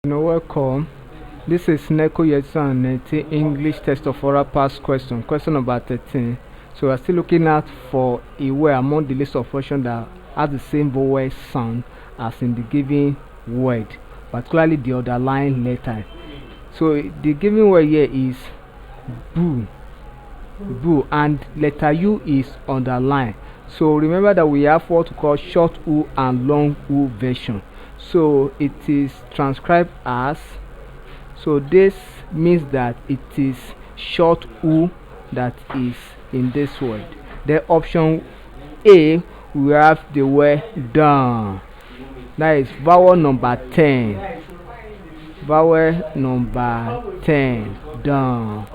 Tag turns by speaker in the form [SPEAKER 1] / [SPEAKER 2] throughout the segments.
[SPEAKER 1] Welcome. This is Neco English test of oral past question number 13. So we're still looking at for a word among the list of options that has the same vowel sound as in the given word, particularly the underlying letter. So the given word here is boo, and letter U is underlined. So remember that we have what we call short U and long U version. So it is transcribed as, so this means that it is short U that is in this word. The option A, we have the word down. That is vowel number 10. Vowel number 10, down.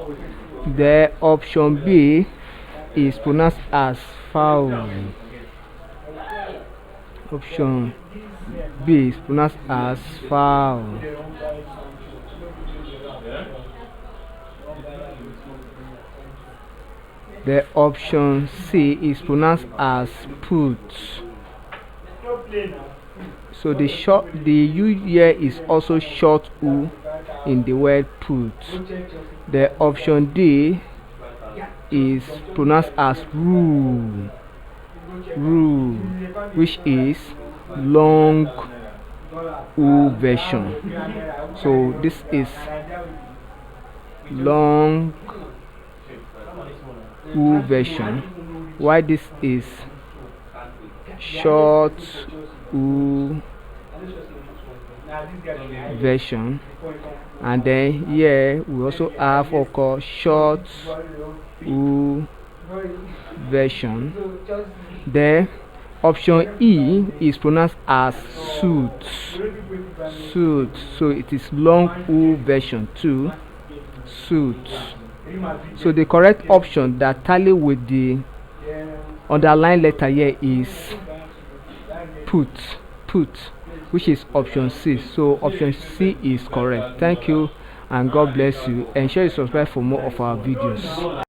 [SPEAKER 1] The option B is pronounced as foul. Option B is pronounced as foul. The option C is pronounced as put. So the U here is also short U in the word put. The option D is pronounced as rule, which is long U version. So this is long U version, while this is short U version. And then here we also have what called short U version. Then option E is pronounced as suit. So it is long U version too. Suit. So the correct option that tally with the underlined letter here is put, which is option C. So option C is correct. Thank you and God bless you. Ensure you subscribe for more of our videos.